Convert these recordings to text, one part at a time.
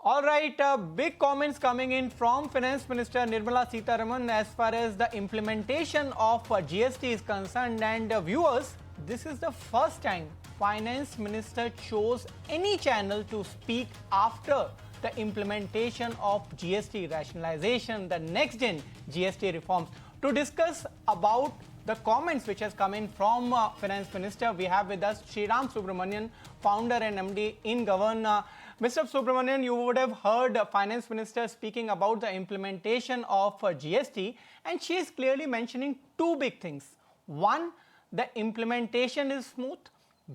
All right, big comments coming in from Finance Minister Nirmala Sitharaman as far as the implementation of GST is concerned. And viewers, this is the first time Finance Minister chose any channel to speak after the implementation of GST rationalization, the next gen GST reforms. To discuss about the comments which has come in from Finance Minister, we have with us Shriram Subramanian, founder and MD in Govern. Mr. Subramanian, you would have heard Finance Minister speaking about the implementation of GST, and she is clearly mentioning two big things. One, the implementation is smooth.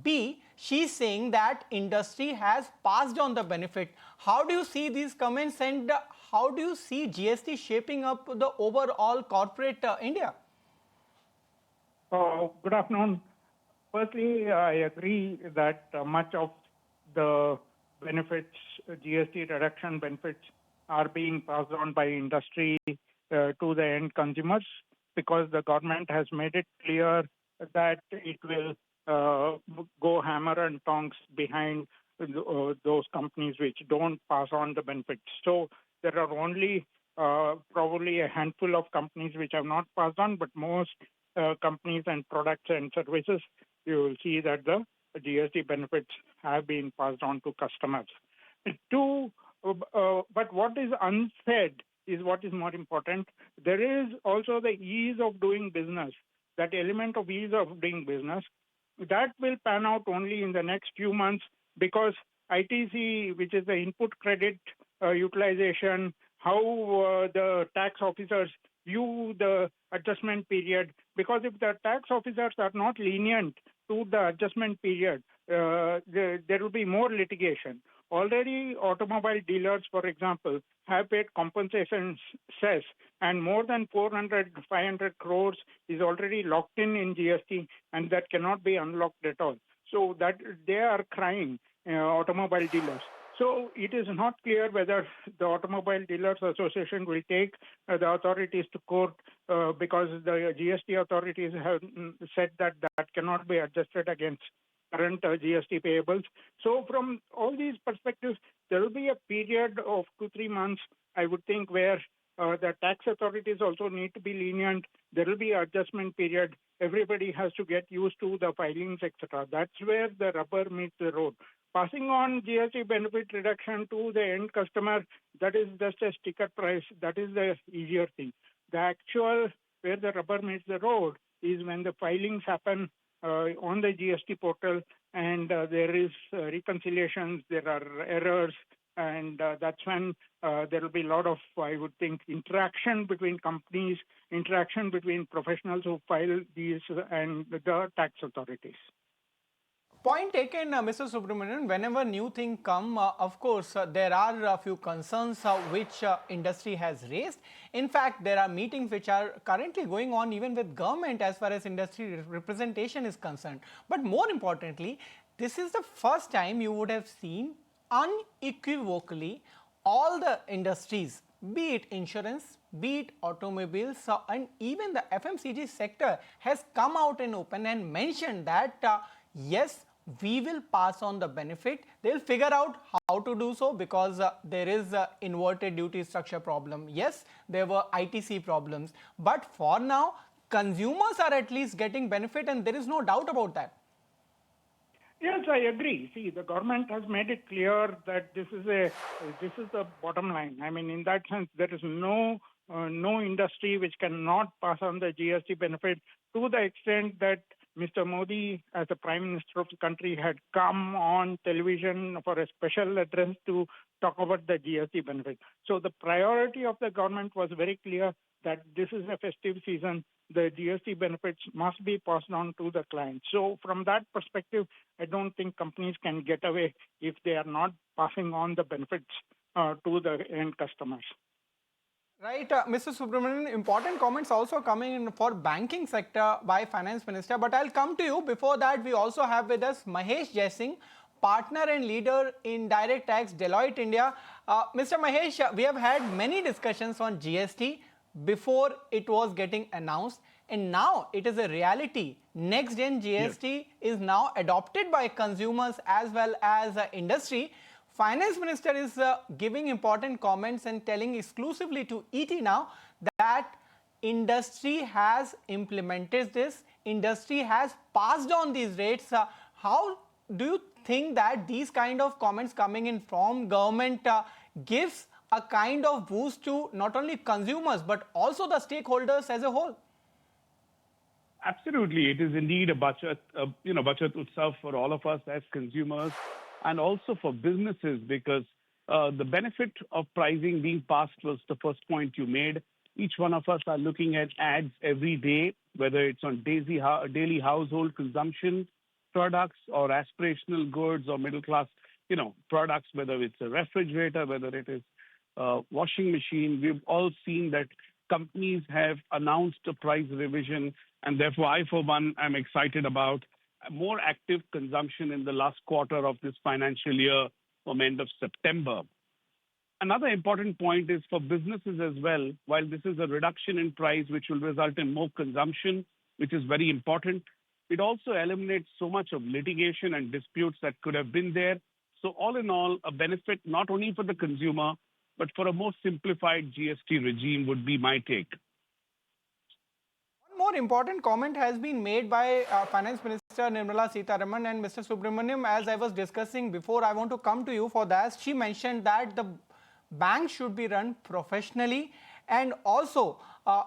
B, she's saying that industry has passed on the benefit. How do you see these comments, and how do you see GST shaping up the overall corporate India? Good afternoon. Firstly, I agree that much of the benefits, GST reduction benefits, are being passed on by industry to the end consumers, because the government has made it clear that it will go hammer and tongs behind those companies which don't pass on the benefits. So there are only probably a handful of companies which have not passed on, but most companies and products and services, you will see that the GST benefits have been passed on to customers. But what is unsaid is what is more important. There is also the ease of doing business, that element of ease of doing business. That will pan out only in the next few months, because ITC, which is the input credit utilization, how the tax officers view the adjustment period, because if the tax officers are not lenient to the adjustment period, there will be more litigation. Already, automobile dealers, for example, have paid compensation cess, and more than 400, 500 crores is already locked in GST, and that cannot be unlocked at all. So that they are crying, automobile dealers. So it is not clear whether the Automobile Dealers Association will take the authorities to court, because the GST authorities have said that that cannot be adjusted against current GST payables. So from all these perspectives, there will be a period of 2-3 months, I would think, where the tax authorities also need to be lenient. There will be an adjustment period. Everybody has to get used to the filings, etc. That's where the rubber meets the road. Passing on GST benefit reduction to the end customer, that is just a sticker price. That is the easier thing. The actual where the rubber meets the road is when the filings happen on the GST portal, and there is reconciliations, there are errors, and that's when there will be a lot of, I would think, interaction between companies, interaction between professionals who file these and the tax authorities. Point taken, Mr. Subramanian. Whenever new thing come, of course, there are a few concerns which industry has raised. In fact, there are meetings which are currently going on even with government as far as industry representation is concerned. But more importantly, this is the first time you would have seen unequivocally all the industries, be it insurance, be it automobiles, and even the FMCG sector has come out in open and mentioned that yes, we will pass on the benefit. They will figure out how to do so, because there is a inverted duty structure problem. Yes, there were ITC problems, but for now, consumers are at least getting benefit, and there is no doubt about that. Yes, I agree. See, the government has made it clear that this is the bottom line. I mean, in that sense, there is no industry which cannot pass on the GST benefit, to the extent that Mr. Modi, as the Prime Minister of the country, had come on television for a special address to talk about the GST benefit. So the priority of the government was very clear that this is a festive season. The GST benefits must be passed on to the client. So from that perspective, I don't think companies can get away if they are not passing on the benefits to the end customers. Right, Mr. Subramanian, important comments also coming in for banking sector by Finance Minister. But I'll come to you. Before that, we also have with us Mahesh Jaising, partner and leader in direct tax, Deloitte India. Mr. Mahesh, we have had many discussions on GST before it was getting announced, and now it is a reality. Next gen GST is now adopted by consumers as well as industry. Finance Minister is giving important comments and telling exclusively to ET now that industry has implemented this, industry has passed on these rates. How do you think that these kind of comments coming in from government gives a kind of boost to not only consumers but also the stakeholders as a whole? Absolutely. It is indeed a bachat utsav for all of us as consumers and also for businesses because the benefit of pricing being passed was the first point you made. Each one of us are looking at ads every day, whether it's on daily household consumption products or aspirational goods or middle class, products, whether it's a refrigerator, whether it is a washing machine. We've all seen that companies have announced a price revision, and therefore I, for one, am excited about more active consumption in the last quarter of this financial year from end of September. Another important point is for businesses as well. While this is a reduction in price, which will result in more consumption, which is very important, it also eliminates so much of litigation and disputes that could have been there. So all in all, a benefit not only for the consumer, but for a more simplified GST regime would be my take. One more important comment has been made by Finance Minister Nirmala Sitharaman and Mr. Subramanian. As I was discussing before, I want to come to you for that. She mentioned that the bank should be run professionally, and also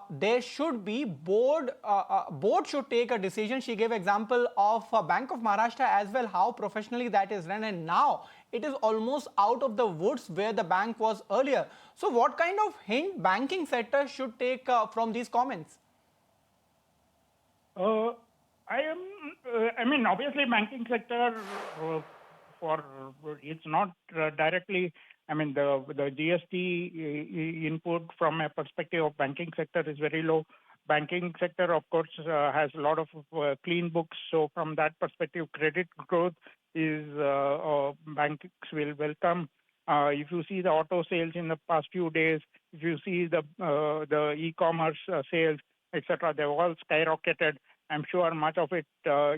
there should be board should take a decision. She gave example of Bank of Maharashtra as well, how professionally that is run, and now it is almost out of the woods where the bank was earlier. So what kind of hint banking sector should take from these comments? Obviously banking sector it's not directly, the GST input from a perspective of banking sector is very low. Banking sector, of course, has a lot of clean books. So from that perspective, credit growth is banks will welcome. If you see the auto sales in the past few days, if you see the e-commerce sales, etc., they've all skyrocketed. I'm sure much of it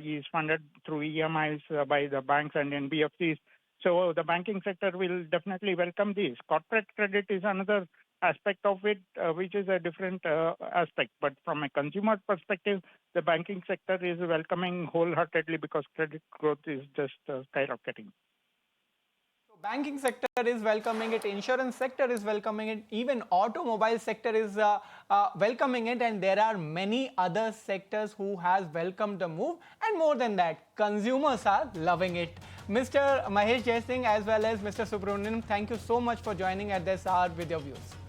is funded through EMIs by the banks and NBFCs. So the banking sector will definitely welcome this. Corporate credit is another aspect of it, which is a different aspect. But from a consumer perspective, the banking sector is welcoming wholeheartedly because credit growth is just skyrocketing. Banking sector is welcoming it, insurance sector is welcoming it, even automobile sector is welcoming it, and there are many other sectors who has welcomed the move, and more than that, consumers are loving it. Mr. Mahesh Jaising as well as Mr. Subramanian, thank you so much for joining at this hour with your views.